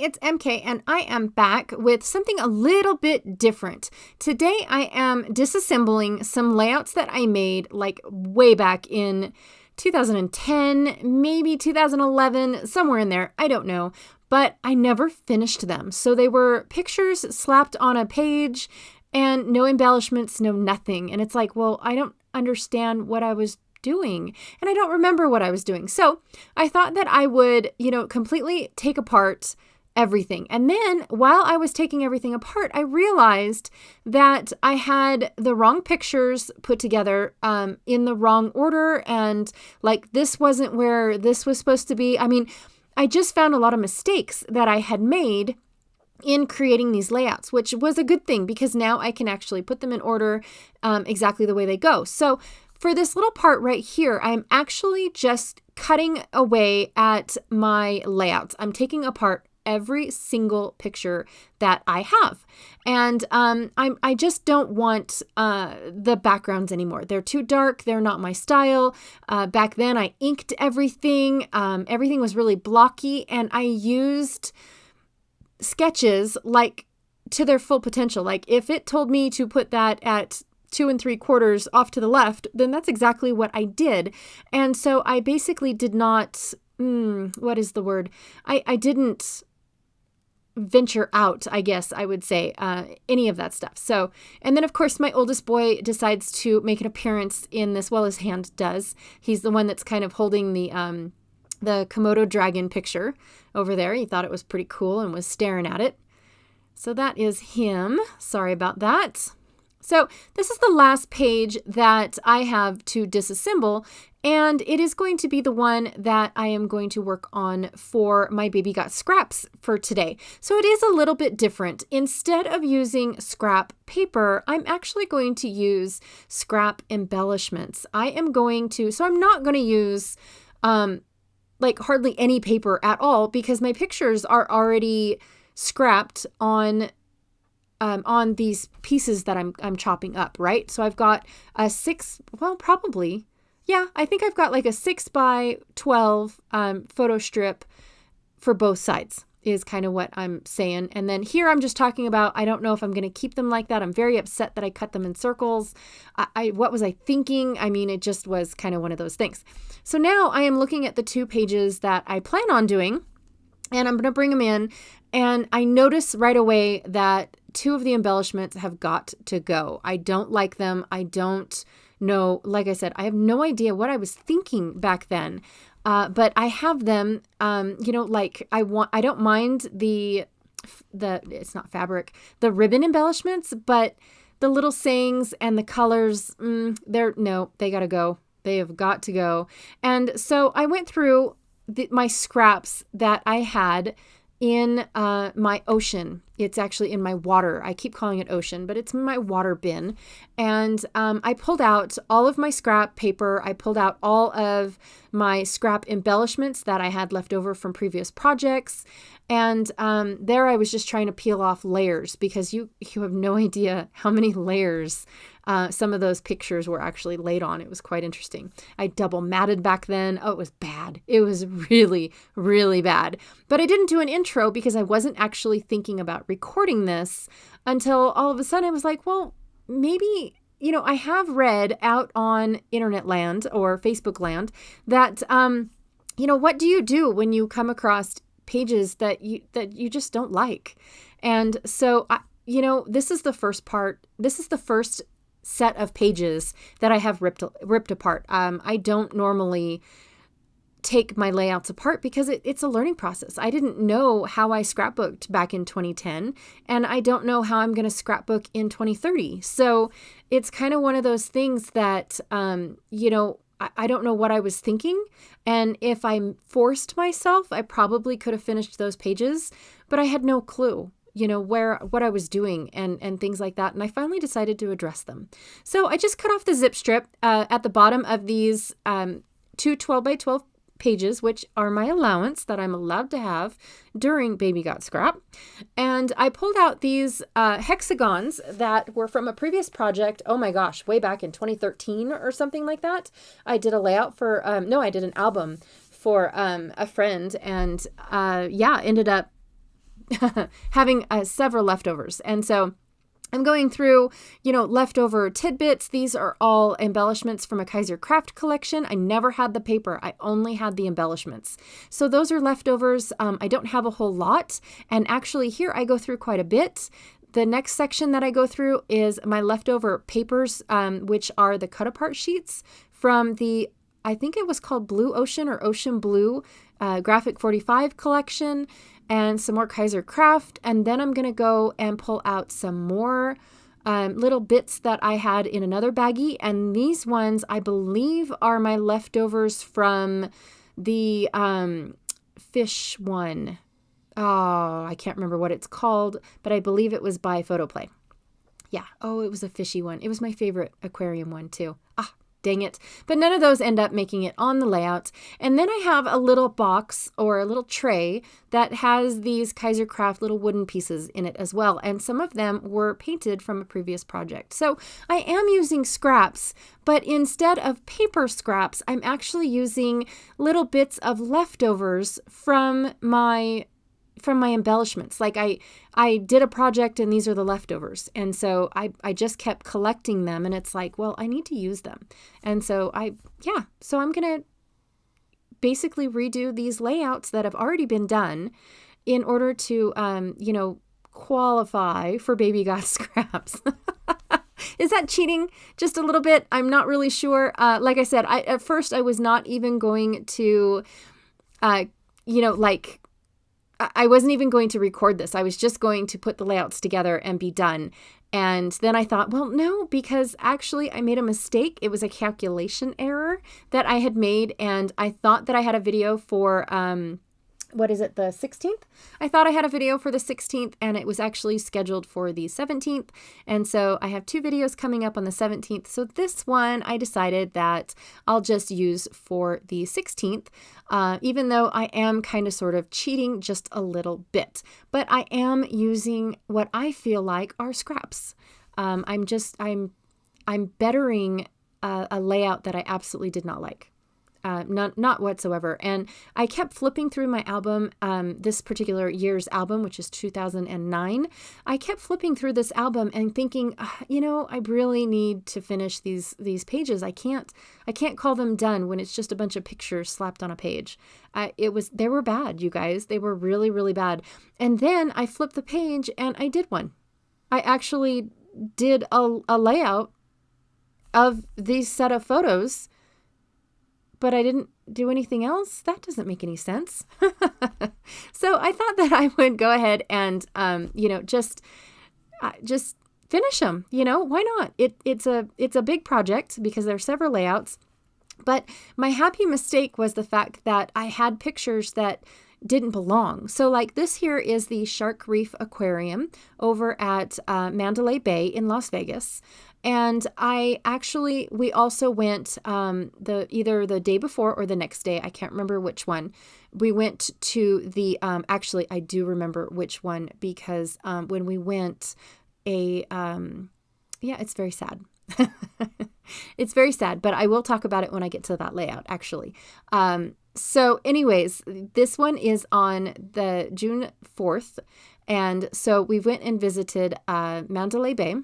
it's MK, and I am back with something a little bit different. Today, I am disassembling some layouts that I made like way back in 2010, maybe 2011, somewhere in there. I don't know, but I never finished them. So they were pictures slapped on a page and no embellishments, no nothing. And it's like, well, I don't understand what I was doing, and I don't remember what I was doing. So I thought that I would, completely take apart everything. And then while I was taking everything apart, I realized that I had the wrong pictures put together in the wrong order. And like, this wasn't where this was supposed to be. I mean, I just found a lot of mistakes that I had made in creating these layouts, which was a good thing because now I can actually put them in order exactly the way they go. So for this little part right here, I'm actually just cutting away at my layouts. I'm taking apart every single picture that I have. And I just don't want the backgrounds anymore. They're too dark. They're not my style. Back then I inked everything. Everything was really blocky, and I used sketches like to their full potential. Like if it told me to put that at 2 3/4 off to the left, then that's exactly what I did. And so I basically did not, what is the word? I didn't venture out, I guess I would say, any of that stuff. So, and then of course my oldest boy decides to make an appearance in this, well, his hand does. He's the one that's kind of holding the Komodo dragon picture over there. He thought it was pretty cool and was staring at it. So that is him. Sorry about that. So this is the last page that I have to disassemble, and it is going to be the one that I am going to work on for my Baby Got Scraps for today. So it is a little bit different. Instead of using scrap paper, I'm actually going to use scrap embellishments. So I'm not going to use like hardly any paper at all because my pictures are already scrapped on these pieces that I'm chopping up, right? So I've got a 6, well, probably, yeah, I think I've got like a 6x12 photo strip for both sides is kind of what I'm saying. And then here I'm just talking about, I don't know if I'm going to keep them like that. I'm very upset that I cut them in circles. What was I thinking? I mean, it just was kind of one of those things. So now I am looking at the 2 pages that I plan on doing, and I'm going to bring them in. And I notice right away that 2 of the embellishments have got to go. I don't like them. I don't know. Like I said, I have no idea what I was thinking back then. But I have them, like I don't mind the it's not fabric, the ribbon embellishments, but the little sayings and the colors, they got to go. They have got to go. And so I went through my scraps that I had in my ocean. It's actually in my water. I keep calling it ocean, but it's my water bin. And I pulled out all of my scrap paper. I pulled out all of my scrap embellishments that I had left over from previous projects. And there I was just trying to peel off layers because you have no idea how many layers some of those pictures were actually laid on. It was quite interesting. I double matted back then. Oh, it was bad. It was really, really bad. But I didn't do an intro because I wasn't actually thinking about recording this until all of a sudden I was like, well, maybe, I have read out on internet land or Facebook land that, what do you do when you come across pages that you just don't like? And so, this is the first part. This is the first set of pages that I have ripped apart. I don't normally take my layouts apart because it's a learning process. I didn't know how I scrapbooked back in 2010, and I don't know how I'm going to scrapbook in 2030. So it's kind of one of those things that, I don't know what I was thinking. And if I forced myself, I probably could have finished those pages, but I had no clue, what I was doing and things like that. And I finally decided to address them. So I just cut off the zip strip at the bottom of these 2 12x12 pages, which are my allowance that I'm allowed to have during Baby Got Scrap. And I pulled out these hexagons that were from a previous project. Oh my gosh, way back in 2013 or something like that. I did a layout for, I did an album for a friend, and ended up having several leftovers. And so I'm going through, leftover tidbits. These are all embellishments from a Kaiser Craft collection. I never had the paper. I only had the embellishments. So those are leftovers. I don't have a whole lot. And actually here I go through quite a bit. The next section that I go through is my leftover papers, which are the cut apart sheets from I think it was called Blue Ocean or Ocean Blue Graphic 45 collection, and some more Kaiser Craft. And then I'm going to go and pull out some more little bits that I had in another baggie. And these ones, I believe, are my leftovers from the fish one. Oh, I can't remember what it's called, but I believe it was by Photoplay. Yeah. Oh, it was a fishy one. It was my favorite aquarium one too. Dang it. But none of those end up making it on the layout. And then I have a little box or a little tray that has these Kaiser Craft little wooden pieces in it as well. And some of them were painted from a previous project. So I am using scraps, but instead of paper scraps, I'm actually using little bits of leftovers from my embellishments. Like I did a project and these are the leftovers. And so I just kept collecting them, and it's like, well, I need to use them. And so I'm going to basically redo these layouts that have already been done in order to, qualify for Baby Got Scraps. Is that cheating just a little bit? I'm not really sure. Like I said, at first I was not even going to, I wasn't even going to record this. I was just going to put the layouts together and be done. And then I thought, well, no, because actually I made a mistake. It was a calculation error that I had made. And I thought that I had a video for, the 16th? I thought I had a video for the 16th, and it was actually scheduled for the 17th. And so I have 2 videos coming up on the 17th. So this one I decided that I'll just use for the 16th, even though I am kind of sort of cheating just a little bit. But I am using what I feel like are scraps. I'm bettering a layout that I absolutely did not like. Not whatsoever. And I kept flipping through my album, this particular year's album, which is 2009. I kept flipping through this album and thinking, I really need to finish these pages. I can't call them done when it's just a bunch of pictures slapped on a page. They were bad, you guys. They were really, really bad. And then I flipped the page and I did one. I actually did a layout of these set of photos, but I didn't do anything else. That doesn't make any sense. So I thought that I would go ahead and, just finish them. Why not? It's a big project because there are several layouts. But my happy mistake was the fact that I had pictures that didn't belong. So like this here is the Shark Reef Aquarium over at Mandalay Bay in Las Vegas. And we also went either the day before or the next day. I can't remember which one. We went to the, actually, I do remember which one because when we went it's very sad. It's very sad, but I will talk about it when I get to that layout, actually. So anyways, this one is on the June 4th. And so we went and visited Mandalay Bay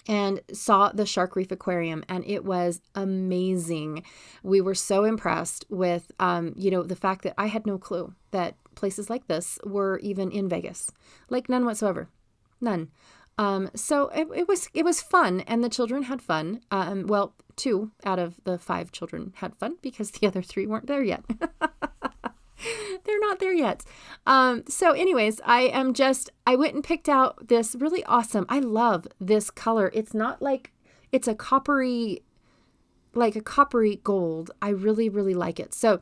and saw the Shark Reef Aquarium, and it was amazing. We were so impressed with, the fact that I had no clue that places like this were even in Vegas. Like none whatsoever. None. So it was fun, and the children had fun. 2 out of the 5 children had fun because the other 3 weren't there yet. They're not there yet. So anyways, I went and picked out this really awesome, I love this color. It's not like, it's a coppery gold. I really, really like it. So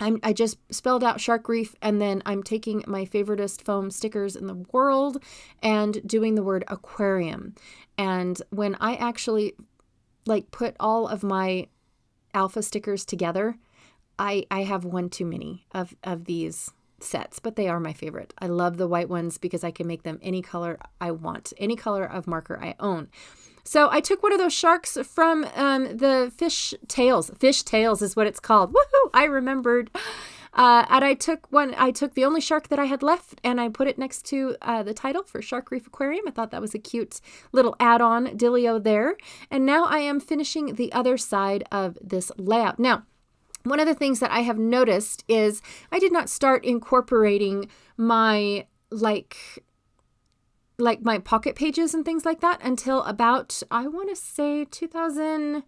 I just spelled out Shark Reef, and then I'm taking my favoriteest foam stickers in the world and doing the word aquarium. And when I actually put all of my alpha stickers together, I have one too many of these sets, but they are my favorite. I love the white ones because I can make them any color I want, any color of marker I own. So I took one of those sharks from the fish tails. Fish tails is what it's called. Woohoo! I remembered. And I took the only shark that I had left, and I put it next to the title for Shark Reef Aquarium. I thought that was a cute little add-on dealio there. And now I am finishing the other side of this layout. Now, one of the things that I have noticed is I did not start incorporating my like my pocket pages and things like that until about, I want to say 2011,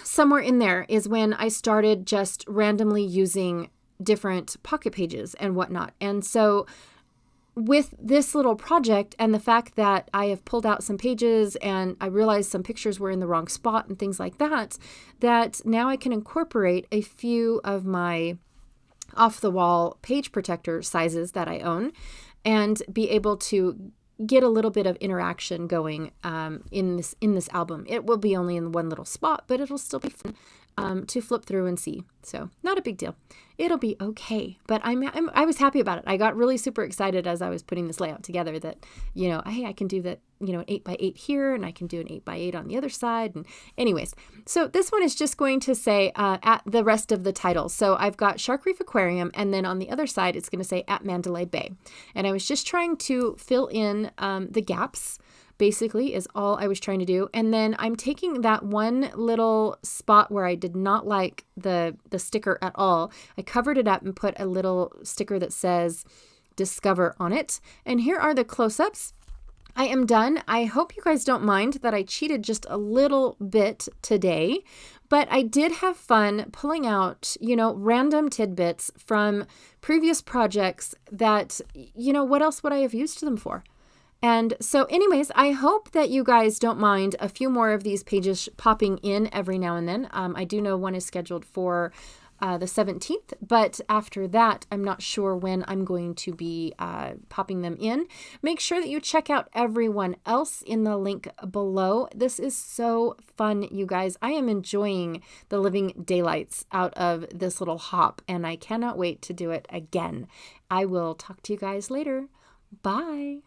somewhere in there is when I started just randomly using different pocket pages and whatnot. And so with this little project and the fact that I have pulled out some pages and I realized some pictures were in the wrong spot and things like that, that now I can incorporate a few of my off-the-wall page protector sizes that I own and be able to get a little bit of interaction going in this album. It will be only in one little spot, but it'll still be fun to flip through and see. So not a big deal. It'll be okay. But I was happy about it. I got really super excited as I was putting this layout together that, hey, I can do that, an 8x8 here, and I can do an 8x8 on the other side. And anyways, so this one is just going to say at the rest of the title. So I've got Shark Reef Aquarium, and then on the other side, it's going to say at Mandalay Bay. And I was just trying to fill in the gaps, basically, is all I was trying to do. And then I'm taking that one little spot where I did not like the sticker at all. I covered it up and put a little sticker that says Discover on it. And here are the close-ups. I am done. I hope you guys don't mind that I cheated just a little bit today, but I did have fun pulling out, random tidbits from previous projects that, what else would I have used them for? And so anyways, I hope that you guys don't mind a few more of these pages popping in every now and then. I do know one is scheduled for the 17th, but after that, I'm not sure when I'm going to be popping them in. Make sure that you check out everyone else in the link below. This is so fun, you guys. I am enjoying the living daylights out of this little hop, and I cannot wait to do it again. I will talk to you guys later. Bye.